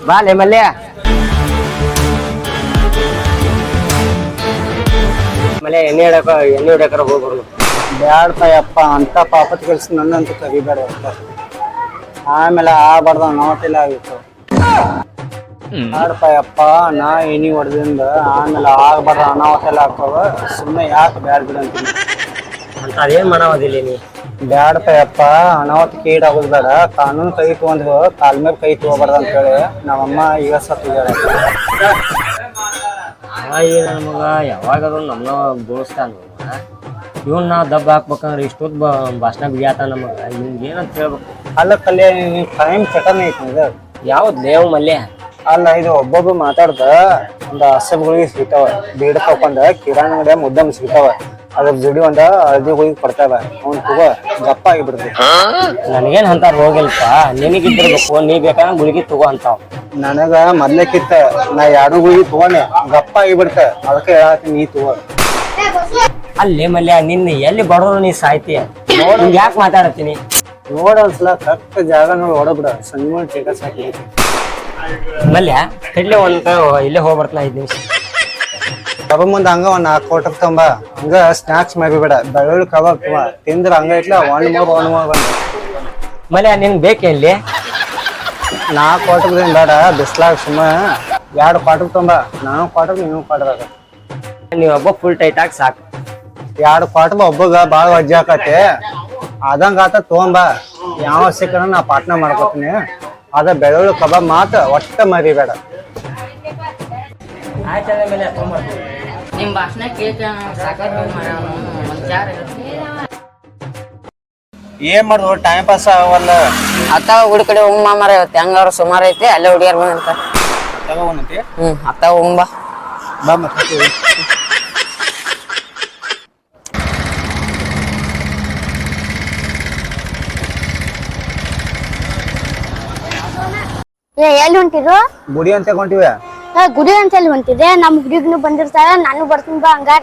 ಬಾಲೆ ಮಲ್ಯ ಮಲ್ಯ ಎಣ್ಣೆ ಹೊಡ್ಯಾಕರ ಹೋಗ್ಬರು. ಬ್ಯಾಡ್ಪಯ್ಯಪ್ಪ ಅಂತ ಪಾಪತ್ ಕೆಲ್ಸ ನನ್ನಂತೂ ಕರಿಬೇಡ. ಆಮೇಲೆ ಆಗ್ಬಾರ್ದ ನೋಟಿಲ್ಲ ಆಗಿತ್ತು. ಬ್ಯಾಡ್ಪಯ್ಯಪ್ಪ ನಾ ಎಣ್ಣಿ ಹೊಡೆದಿಂದ ಆಮೇಲೆ ಆಗ್ಬಾರ್ದ ಅನಾಹುತ ಎಲ್ಲ ಆಗ್ತಾವ. ಸುಮ್ಮನೆ ಯಾಕೆ ಬ್ಯಾಡ್ ಬಿಡ ಅಂತೀನಿ ಅಂತ ಅದೇನ್ ಮಾಡಾವದಿಲ್ಲ ನೀ. ಬ್ಯಾಡ್ಪಯ್ಯಪ್ಪ ಅನಾಹುತ ಕೀಡಾಗೋದು ಬೇಡ. ಕಾನೂನು ಕೈ ತಗೊಂಡು ಕಾಲ್ ಮೇಲೆ ಕೈ ತಗೋಬಾರ್ದ ಅಂತೇಳಿ ನಮ್ಮಮ್ಮ ಈಗ ಸತ್ತಿದ್ದಾರೆ. ನಮಗ ಯಾವಾಗಾದ್ರು ನಮ್ನ ಬೋಳಿಸ್ತಾನ. ಇವನ್ ನಾವ್ ದಬ್ಬ ಹಾಕ್ಬೇಕಂದ್ರೆ ಇಷ್ಟೊತ್ತು ಭಾಷಣ ಬಿಗಿಯಾತ ನಮಗ. ನಿಮ್ಗೆ ಏನಂತ ಹೇಳ್ಬೇಕು? ಅಲ್ಲ ಕಲ್ಯ ಟೈಮ್ ಚಟನೆ ಐತಿ ಇದು. ಯಾವ್ದು ಲೇವ್ ಮಲ್ಯ? ಅಲ್ಲ ಇದು ಒಬ್ಬೊಬ್ಬ ಮಾತಾಡ್ದ ಒಂದು ಹಸಬ್ಗಳಿಗೆ ಸಿಗ್ತಾವ. ಬೀಡ ತಕೊಂಡ ಕಿರಾಣಿ ಅಂಗಡಿಯ ಮುದ್ದಮ್ ಸಿಗ್ತಾವ. ಅದ್ರ ಜೋಡಿ ಒಂದ ಹಳದಿ ಹೋಗಿ ಕೊಡ್ತಾವ. ಅವ್ನ್ ತಗೋ ಗಪ್ಪ ಆಗಿಬಿಡ್ತಿ. ನನಗೇನ್ ಅಂತ ಹೋಗಿಲ್ಪ. ನಿನಗಿದ್ದಿರ್ಬೇಕು, ನೀ ಬೇಕಾದ್ರೆ ಗುಳಿಗೆ ತಗೋ ಅಂತಾವ್. ನನಗ ಮೊದ್ಲಕ್ಕಿತ್ತ ನಾ ಎರಡು ಗುಳಿ ತಗೋನೆ ಗಪ್ಪ ಆಗಿಬಿಡ್ತ. ಅದಕ್ಕೆ ಹೇಳತ್ತೀನಿ ನೀ ತಗೋ. ಅಲ್ಲಿ ಮಲ್ಯ ನಿನ್ನ ಎಲ್ಲಿ ಬಡವರು ನೀ ಸಾಯ್ತಿ. ಯಾಕೆ ಮಾತಾಡತ್ತೀನಿ? ನೋಡೊಂದ್ಸಲ ಕರೆಕ್ಟ್ ಜಾಗ ನೋಡಿ ಹೊಡಬಿಡ. ಸಂಜೆ ಟೇಕಸ್ ಹಾಕಿ ಮಲ್ಯ ಕಡ್ಲೆ ಒಂದ್ ಇಲ್ಲೇ ಹೋಗ್ಬರ್ತನ 5 ನಿಮಿಷ. ಕಬ ಮುಂದೆ ಹಂಗ ಒಂದ್ 4 ಕೋಟ ತಂಬ. ಹಂಗ ಸ್ನಾಕ್ಸ್ ಮಾಡಿಬಿಡ. ಬೆಳ್ಳುಳ್ಳಿ ಕಬಾಬ್ ತುಂಬ ತಿಂದ್ರ ಹಂಗ ಇಟ್ಲ ಒಂದ್ ಮೂರ್ ಬಂದ. ಮಲ್ಯ ನಿನ್ ಬೇಕೆ ಇಲ್ಲಿ? 4 ಕೋಟದಿಂದ ಬೇಡ. ಬಿಸ್ಲಾಗ ಸುಮ್ಮ 2 ಕ್ವಾರ್ಟರ್ ತಂಬ. ನಾನು ಕ್ವಾರ್ಟರ್ ನೀನು ಕ್ವಾರ್ಟರ್. ನೀವ್ ಒಬ್ಬ ಫುಲ್ ಟೈಟ್ ಆಗಿ ಸಾಕು. 2 ಕ್ವಾರ್ಟರ್ ಒಬ್ಬಗ ಬಾಳ ವಜ್ಜೆ ಆಕತಿ. ಆದಂಗ ಆತ ತಗೊಂಬ. ಯಾವ ಸಿಕ್ಕನ ನಾ ಪಾಟ್ನ ಮಾಡ್ಕೊತೀನಿ. ಅದ ಬೆಳ್ಳುಳ್ಳಿ ಕಬಾಬ್ ಮಾತ್ರ ಒಟ್ಟ ಮರಿಬೇಡ. ನಿಮ್ ಭಾಷಣ ಏನ್ ಮಾಡುದು ಟೈಮ್ ಪಾಸ್ ಆಗವಲ್ಲ. ಅತ್ತಾವ ಹುಡಿ ಕಡೆ ಹೋಗ್ ಮಾರ. ಇವತ್ತು ಹೆಂಗಾರ ಸುಮಾರು ಐತಿ. ಅಲ್ಲೇ ಹುಡುಗಿಯರ್ ಬಂದಂತ. ಅತ್ತಾವ ಹೋಗ್ ಬಾ. ಎಲ್ಲಿ ಹೊಂಟಿರು? ಗುಡಿ ಅಂತ ಕೊಂಟಿವ. ಗುಡಿ ಅಂತ ಎಲ್ಲಿ ಹೊಂಟಿದೆ? ನಮ್ ಹುಡುಗಿನು ಬಂದಿರ್ತಾರ. ನಾನು ಬರ್ತೀನಿ ಬಾ ಹಂಗಾರ.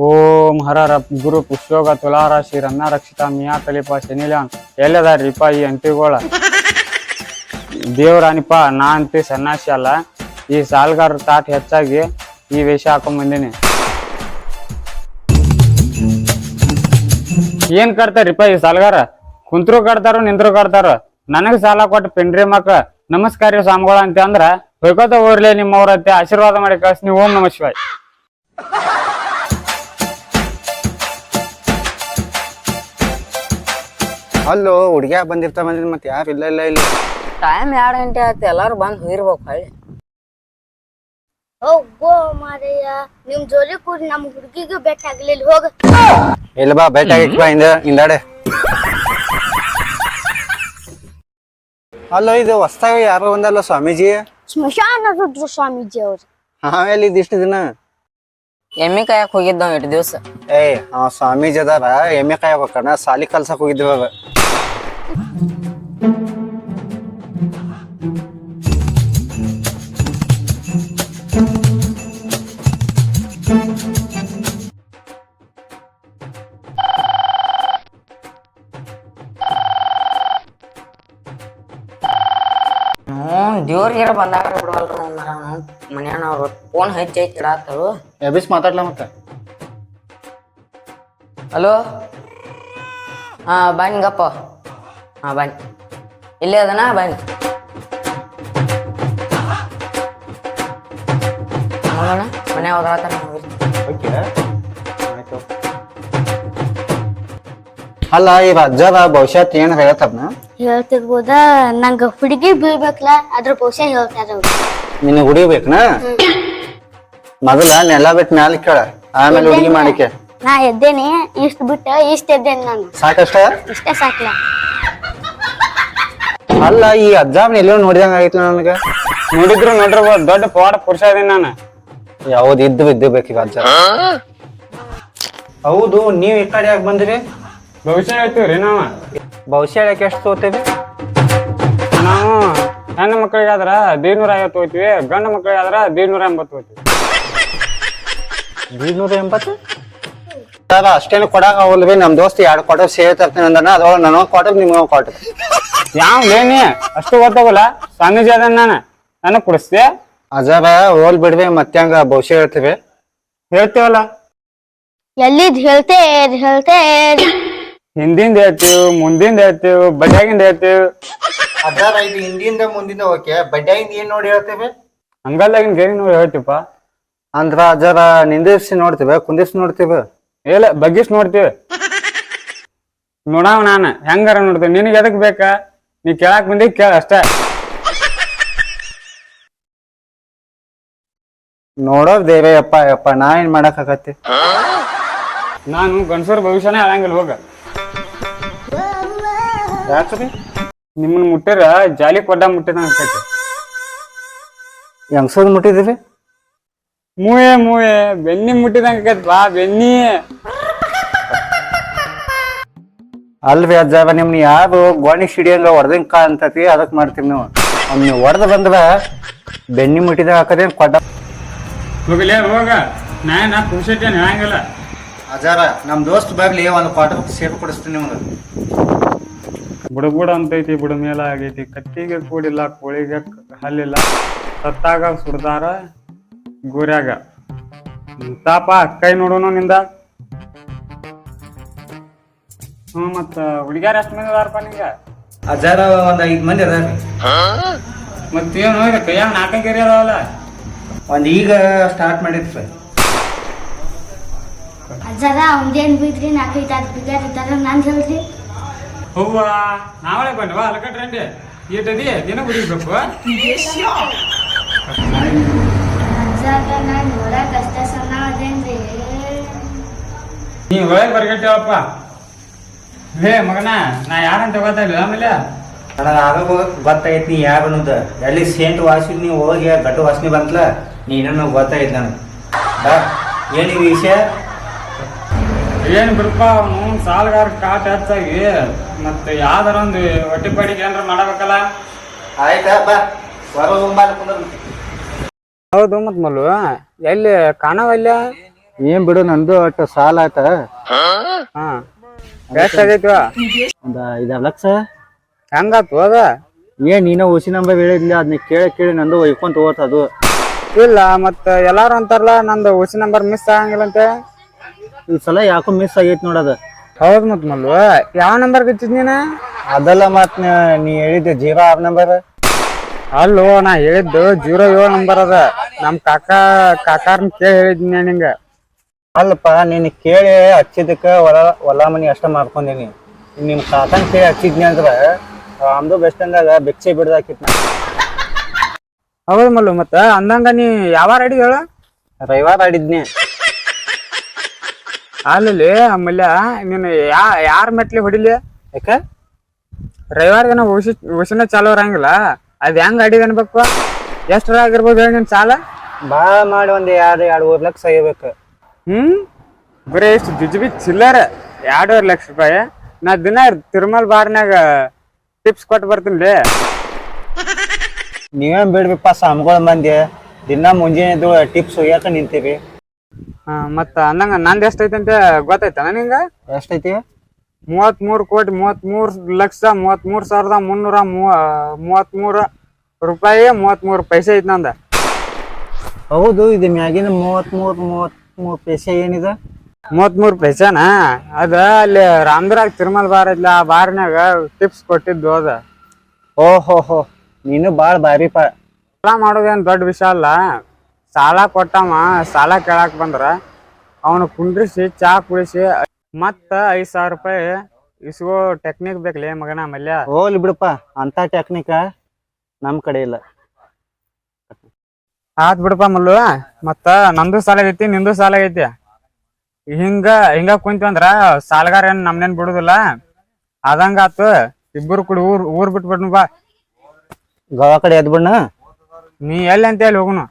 ಓಂ ಹರ ಗುರು ಪುಷ್ಯೋಗ ತುಲಾರಾಶಿ ರಮ್ಯಾ ರಕ್ಷಿತಾ ಮಿಯಾ ಕಲಿಪ ಶನಿಲ್ಯಾನ್ ಎಲ್ಲದಾರ್ರಿಪ್ಪ ಈ ಅಂಟಿಗೋಳ ದೇವ್ರಾನಿಪ್ಪ. ನಾ ಅಂತಿ ಸನ್ಯಾಸಿ ಅಲ್ಲ. ಈ ಸಾಲ್ಗಾರ ತಾಟ್ ಹೆಚ್ಚಾಗಿ ಈ ವೇಷ ಹಾಕೊಂಡ್ ಬಂದಿನಿ. ಏನ್ ಕಟ್ತಾರಿಪ್ಪ ಈ ಸಾಲ್ಗಾರ? ಕುಂತ್ರು ಕಟ್ತಾರೋ ನಿಂತ್ರು ಕಟ್ತಾರೋ. ನನಗ್ ಸಾಲ ಕೊಟ್ಟು ಪಿಂಡ್ರಿ ಮಕ್ಕ ನಮಸ್ಕಾರ ಸ್ವಾಮಿಗಳ ಅಂತ ಅಂದ್ರ ಹೊಯ್ಕೋತ ಹೋಗ್ಲಿ ನಿಮ್ಮವ್ರತ್ತೆ ಆಶೀರ್ವಾದ ಮಾಡಿ ಕಳ್ಸಿ. ನೀವು ಓಂ ನಮ ಶಿವಾಯ್. ಅಲ್ಲೋ ಹುಡ್ಗ್ಯಾ ಬಂದಿರ್ತಾವ ಬಂದಿದ್ ಮತ್ತೆ ಯಾರು ಇಲ್ಲ ಇಲ್ಲ ಇಲ್ಲ. ಟೈಮ್ 2 ಗಂಟೆ ಆಯ್ತು. ಎಲ್ಲಾರು ಬಂದ್ ಹೋಗಿರ್ಬೇಕು ಹಳ್ಳಿ. ಹೋಗೋ ಮಾರಯ್ಯ, ನಿಮ್ ಜೋಲಿ ಕೂಡ ನಮ್ ಹುಡುಗಿಗೂ ಬೆಟ್ಟ ಆಗ್ಲಿಲ್ಲ. ಹೋಗ ಇಲ್ಲ ಬಾ ಬೆಟ್ಟ ಆಗಿಕ್ ಬಾ ಹಿಂದಾಡೆ. ಅಲ್ಲೋ ಇದು ಹೊಸ್ತಾಗ ಯಾರು ಬಂದಲ್ಲ ಸ್ವಾಮೀಜಿ? ಸ್ಮಶಾನ ರುದ್ರ ಸ್ವಾಮೀಜಿ ಅವ್ರು. ಆಮೇಲೆ ಇದಿಷ್ಟು ದಿನ ಎಮ್ಮಿ ಕಾಯಕ್ ಹೋಗಿದ್ದ 8 ದಿವಸ. ಸ್ವಾಮೀಜಿ ಅದಾರ. ಎಮ್ಮೆ ಕಾಯಬೇಕಣ್ಣ. ಸಾಲಿ ಕಲ್ಸಕ್ ಹೋಗಿದ್ವಿ. ದೇವ್ರಿಗಾರ ಬಂದಾಗ ಬಿಡವಲ್ರ ಮನ್ಯಾನವ್ರು. ಫೋನ್ ಹಚ್ಚಿ ಇಡಾತರು. ಎಬಿಸ್ ಮಾತಾಡ್ಲ ಮತ್ತೆ. ಹಲೋ. ಬನ್ನಿ ಗಪ್ಪ. ಬನ್ನಿ ಇಲ್ಲೇ ಅದನ. ಬನ್ನಿ ನೋಡೋಣ. ಮನೆ ಹೋದಾತ. ಅಲ್ಲ ಈ ಅಜ್ಜದ ಭವಿಷ್ಯತ್ ಏನ್ ಹೇಳ್ತಾರನ? ಹೇಳ್ತಿರ್ಬೋದ. ನಂಗ ಹುಡುಗಿ ಬೀಳ್ಬೇಕಲ್ಲ, ಅದ್ರ ಭವಿಷ್ಯ ಹೇಳ್ತಾರ ಅವ್ರು. ನಿನ್ನ ಹುಡಿಬೇಕನ? ಮೊದಲ ನೆಲ ಬಿಟ್ಟು ಮ್ಯಾಲ ಕೇಳ, ಆಮೇಲೆ ಹುಡುಗಿ ಮಾಡಿಕೆ. ನಾ ಎದ್ದೇನೆ. ಇಷ್ಟ ಬಿಟ್ಟ ಇಷ್ಟ ಎದ್ದೇನೆ ನಾನು. ಸಾಕಷ್ಟ? ಇಷ್ಟೇ ಸಾಕ್ಲ. ಅಲ್ಲ ಈ ಅಜ್ಜಾಬ್ನ ಎಲ್ಲೋ ನೋಡಿದಂಗ ಆಗಿತ್ತು ನನಗ. ನೋಡಿದ್ರು ನೋಡಿರ್ಬೋದು. ದೊಡ್ಡ ಪವಾಡ ಪುರುಷ ಅದೀನಿ ನಾನು. ಯಾವ್ದು ಇದ್ದು ಬಿದ್ದು ಬೇಕೀಗ ಅಜ್ಜ. ಹೌದು ನೀವ್ ಈ ಕಡೆ ಯಾಕೆ ಬಂದ್ರಿ? ಭವಿಷ್ಯ ಹೇಳ್ತೀವ್ರಿ ನಾವು. ಭವಿಷ್ಯ ಹೇಳಕ್ಕೆ ಎಷ್ಟು ತಗೋತೇವಿ? ನಾವು ಹೆಣ್ಣು ಮಕ್ಕಳಿಗಾದ್ರ 150 ಹೋಗ್ತೀವಿ, ಗಂಡು ಮಕ್ಕಳಿಗಾದ್ರ 180 ಹೋಗ್ತೀವಿ. 280? ಸರ್ ಅಷ್ಟೇನು ಕೊಡಾಕ ಹೋಲ್ವಿ. ನಮ್ ದೋಸ್ತ್ 2 ಕ್ವಾರ್ಟರ್ ಸೇರ್ ತರ್ತೇನೆ ಅಂದಾನ, ಅದ್ರೊಳಗೆ ನನಗೊಂದು ಕ್ವಾರ್ಟರ್ ನಿಮ್ಗೊಂದು ಕ್ವಾರ್ಟರ್. ಯಾವ ಲೇನಿ ಅಷ್ಟು ಗೊತ್ತಾಗಲ್ಲ, ಸ್ವಾಮೀಜಿ ಅದ ನನಗ್ ಕುಡಿಸ್ತೆ. ಅಜಾರ ಹೋಲ್ ಬಿಡ್ವಿ, ಮತ್ತೆ ಹಂಗ ಭವಿಷ್ಯ ಹೇಳ್ತೇವೆ. ಹೇಳ್ತೇವಲ್ಲ, ಎಲ್ಲಿದ್ ಹೇಳ್ತೇರಿ ಹಿಂದಿಂದ ಹೇಳ್ತೀವಿ, ಮುಂದಿಂದ ಹೇಳ್ತೀವಿ, ಬಡ್ಯಾಗಿಂದ ಹೇಳ್ತೀವಿ. ಅಜಾರ ಇದು ಹಿಂದಿಂದ ಮುಂದಿಂದ ಓಕೆ, ಬಡ್ಯಾಗಿಂದ ಏನ್ ನೋಡಿ ಹೇಳ್ತೇವೆ? ಹಂಗಲ್ಲಾಗಿನ ಗೇರಿ ನೋಡಿ ಹೇಳ್ತೀವಪ್ಪ. ಅಂದ್ರ ಅಜಾರ ನಿಂದಿರ್ಸಿ ನೋಡ್ತೇವೆ, ಕುಂದಿರ್ಸಿ ನೋಡ್ತೇವೆ. ಇಲ್ಲ ಬಗ್ಗಿಸ್ ನೋಡ್ತೀವಿ. ನೋಡಾವ ನಾನು ಹೆಂಗಾರ ನೋಡ್ತೇವೆ. ನಿನಗೆ ಎದಕ್ ಬೇಕಾ? ನೀ ಕೇಳಾಕ್ ಬಂದಿ ಕೇಳ ಅಷ್ಟೇ. ನೋಡೋರ್ ದೇವೆ ಯಪ್ಪ ಯಪ್ಪ, ನಾ ಏನ್ ಮಾಡಕ್ ಆಗತ್ತೆ? ನಾನು ಗಂಡಸರ ಭವಿಷ್ಯನೇ ಹೇಳಂಗಿಲ್ಲ. ಹೋಗ ಯಾಕ್ರಿ? ನಿಮ್ಮನ್ನ ಮುಟ್ಟಿರ ಜಾಲಿ ಕೊಡ್ಡ ಮುಟ್ಟಿದ ಅನ್ಸೈತಿ. ಹೆಂಗ್ಸೋದ್ ಮುಟ್ಟಿದೀವಿ? ಮೂಯೆ ಬೆನ್ನಿ ಮುಟ್ಟಿದಂಗ ಬಾ ಬೆನ್ನಿ. ಅಲ್ರಿ ಅಜ್ಜಾರ, ನಿಮ್ನ ಯಾರು ಗೋಣಿ ಸಿಡಿಯಂಗ ಹೊಡೆದಂಗ ಕಾಣ್ತತಿ, ಅದಕ್ ಮಾಡ್ತೀವಿ ನಾವು. ನೀವು ಹೊಡೆದ ಬಂದ್ರ ಬೆನ್ನಿ ಮುಟ್ಟಿದ ಹಾಕದೇನ್ ಕೊಡ್ಡ. ಹೋಗಲೇ ಹೋಗ, ನಾ ಪುರುಷೇನ್ ಹೇಳಂಗಿಲ್ಲ. ಅಜಾರ ನಮ್ ದೋಸ್ತ್ ಬರ್ಲಿ, ಒಂದು ಕ್ವಾರ್ಟರ್ ಸೇರ್ ಕೊಡಿಸ್ತೀನಿ ನಿಮ್ಗೆ. ಬುಡ ಅಂತೈತಿ, ಬುಡ ಮೇಲ ಆಗೈತಿ. ಕತ್ತಿಗೆ ಕೂಡಿಲ್ಲ, ಕೋಳಿಗೆ ಹಲ್ಲಿಲ್ಲ, ಸತ್ತಾಗ ಸುಡ್ದಾರ ಗೋರ್ಯಾಗ. ತಾಪ ಕೈ ನೋಡೋನು ನಿಂದ. ಮತ್ತ ಹುಡುಗ್ಯಾರ ಎಷ್ಟು ಮಂದಿ ಅದಾರಪ್ಪ ನಿಂಗ? ಅಜಾರ ಒಂದ್ 5 ಮಂದಿ ಅದಾರ. ಮತ್ತೇನು ಕೈಯಾಗ 4 ಗೆರೆ ಅದಾವಲ್ಲ. ಒಂದ್ ಈಗ ಸ್ಟಾರ್ಟ್ ಮಾಡಿದ್ರಿ. ಅಜ್ಜಾರ ಅವ್ದೇನ್ ಬಿದ್ರಿ 4-5 ಬಿಗಾರ್ ಇದ್ದಾರ ನಾನ್ ಹೇಳ್ರಿ. ಹೂವ ನಾವಳೆ ಬಂದ್ವಾ ಅಲ್ಕಟ್ರಂಡಿ ಏಟದಿ ದಿನ ಹುಡುಗ್ಬೇಕು. ಅಜ್ಜಾರ ನಾನ್ ನೋಡಕ್ ಅಷ್ಟ ಸಣ್ಣ ಅದೇನ್ರಿ. ನೀ ಒಳಗೆ ಬರ್ಗಟ್ಟೇವಪ್ಪ. ಲೇ ಮಗನ, ನಾ ಯಾರಂತ ಗೊತ್ತಾಯಿಲ್ಲ. ಆಮೇಲೆ ನನಗ ಆಗ ಗೊತ್ತಾಯ್ತು ನೀ ಯಾರು ಅನ್ನೋದು. ಎಲ್ಲಿ ಸೇಂಟ್ ವಾಸಿ ನೀವು ಹೋಗಿ ಗಟ್ಟು ವಾಸನೆ ಬಂತಲ್ಲ, ನೀನು ಗೊತ್ತಾಯ್ತು ನನಗೆ. ಏನ್ ಈ ವಿಷಯ? ಏನ್ ಬಿಡಪ್ಪ, ಅವನು ಸಾಲಗಾರ ಕಾಟ ಹೆಚ್ಚಾಗಿ ಮತ್ತೆ ಯಾವ್ದಾರ ಒಂದು ಹೊಟ್ಟೆ ಪಾಡಿಗೆ ಏನಾರ ಮಾಡಬೇಕಲ್ಲ. ಆಯ್ತಾ ಬಾ, ಹೌದು. ಮತ್ ಮಲ್ಲು ಎಲ್ಲಿ ಕಾಣವಲ್ಲ? ಏನ್ ಬಿಡು, ನಂದು ಒಟ್ಟು ಸಾಲ ಆಯ್ತ. ಹಾ ಎಷ್ಟ್ ಆಗೈತಿ? ಒಂದ್ 5-6 ಲಕ್ಷ. ಹೆಂಗಾತು ಅದ? ಏನ್ ನೀನ ಹುಸಿ ನಂಬರ್ ಹೇಳಿದ್ಲ, ಅದನ್ನ ಕೇಳಿ ನಂದು ಒಯ್ಕೊಂತ ಹೋತ ಅದು. ಇಲ್ಲ ಮತ್ತ ಎಲ್ಲಾರು ಅಂತಾರಲ್ಲ ನಂದು ಹುಸಿ ನಂಬರ್ ಮಿಸ್ ಆಗಂಗಿಲ್ಲ ಅಂತ. ಈ ಸಲ ಯಾಕೋ ಮಿಸ್ ಆಗೈತಿ ನೋಡದ. ಹೌದ್ ಮತ್ ಮಲ್ಲು, ಯಾವ ನಂಬರ್ ಗಚ್ಚಿದ್ ನೀನ? ಅದಲ್ಲ ಮತ್ ನೀ ಹೇಳಿದ್ದೆ 06 ನಂಬರ್. ಅಲ್ಲೋ, ನಾ ಹೇಳಿದ್ದು 07 ನಂಬರ್ ಅದ. ನಮ್ ಕಾಕಾರ್ನ ಕೇಳಿ ಹೇಳಿದ್ನಿ ನಿಂಗ. ಅಲ್ಲಪ್ಪ, ನೀನ್ ಕೇಳಿ ಹಚ್ಚಿದಕ್ಕ ಹೊಲ ಮನಿ ಅಷ್ಟ ಮಾಡ್ಕೊಂಡೀನಿ. ನಿಮ್ ಕಾಕನ್ ಕೇಳಿ ಹಚ್ಚಿದ್ನಿ ಅಂದ್ರ ಆಮ್ದು ಬೆಸ್ಟ್ ಅಂದಾಗ ಬೆಚ್ಚೆ ಬಿಡ್ದಾಕಿತ್. ಹೌದ್ ಮಲ್ಲು, ಮತ್ತ ಅಂದಂಗ ನೀ ಯಾವಾರ ಅಡಿಗೆ ಹೇಳ? ರವಿವಾರ ಆಡಿದ್ನಿ. ಅಲ್ಲಿ ಮಲ್ಯ ನೀನು ಯಾರ ಮೆಟ್ಲಿ ಹೊಡಿಲಿ? ಯಾಕ? ರವಿವಾರ ದಿನ ಉಸಿನ ಚಾಲು ಇರಂಗಿಲ್ಲ. ಅದ್ ಹೆಂಗ್ ಅಡಿಗೆ ಅನ್ಬೇಕು? ಎಷ್ಟರ ಆಗಿರ್ಬೋದು ಹೇಳಿ ನಿನ್ ಸಾಲ? ಬಾಳ ಮಾಡಿ ಒಂದ್ 2-2.5 ಲಕ್ಷ ಆಗಿರ್ಬೇಕು. ಬರೀ ಎಷ್ಟು ಜುಜುಬಿ ಚಿಲ್ಲರ 2.5 ಲಕ್ಷ ರೂಪಾಯಿ. ನಾ ದಿನ ತಿರುಮಲ್ ಬಾರ್ನಾಗ ಟಿಪ್ಸ್ ಕೊಟ್ಟು ಬರ್ತೀನಿ. ನೀವೇನ್ ಬಿಡ್ಬೇಕಪ್ಪ, ಸಾಮ್ಗಳ ಮಂದಿ ದಿನ ಮುಂಜಾನೆ ಟಿಪ್ಸ್ ಒಯ್ಯಾಕ ನಿಂತೀವಿ. ಮತ್ತ ಅಂದಂಗ ನಂದ್ ಎಷ್ಟೈತಿ ಅಂತ ಗೊತ್ತಾಯ್ತಾನ ನಿಂಗ? ಎಷ್ಟೈತಿ? 33,33,333 ರೂಪಾಯಿ 33 ಪೈಸೆ ಐತಿ ನಂದ. ಹೌದು, ಇದು ಮ್ಯಾಗಿನ 33 ಪೈಸೆ ಏನಿದೆ? 33 ಪೈಸೆನ? ಅದ ಅಲ್ಲಿ ರಾಮದುರಾಗ ತಿರುಮಲ್ ಬಾರ್ ಐತ್ಲ, ಆ ಬಾರ್ನಾಗ ಟಿಪ್ಸ್ ಕೊಟ್ಟಿದ್ದು ಅದ. ಓಹೋ, ನೀನು ಬಾಳ ಬಾರಿಪ. ಸಾಲ ಮಾಡೋದೇನ್ ದೊಡ್ಡ ವಿಷಯ ಅಲ್ಲ. ಸಾಲ ಕೊಟ್ಟವ ಸಾಲ ಕೇಳಾಕ್ ಬಂದ್ರ ಅವನು ಕುಂಡ್ರಿಸಿ ಚಾ ಕುಡಿಸಿ ಮತ್ತ 5,000 ರೂಪಾಯಿ ಇಸ್ಗೋ ಟೆಕ್ನಿಕ್ ಬೇಕಲೇ ಮಗನ ಮಲ್ಯ. ಹೋಗ್ಲಿ ಬಿಡಪ್ಪ, ಅಂತ ಟೆಕ್ನಿಕ ನಮ್ ಕಡೆ ಇಲ್ಲ. ಆತ್ ಬಿಡಪ್ಪ ಮಲ್ಲು, ಮತ್ತ ನಂದು ಸಾಲ ಆಗೈತಿ ನಿಂದು ಸಾಲ ಆಗೈತಿ. ಹಿಂಗ ಕುಂತೀವಂದ್ರ ಸಾಲಗಾರ ಏನ್ ನಮ್ನೇನ್ ಬಿಡುದಿಲ್ಲ. ಅದಂಗ ಆತು, ಇಬ್ಬರು ಕೂಡ ಊರ್ ಬಿಟ್ಬಿಡ್ನು ಬಾ. ಗೋವಾ ಕಡೆ ಎದ್ ಬಿಡ್ನ. ನೀ ಎಲ್ಲಿ ಅಂತ ಹೇಳಿ ಹೋಗುನು.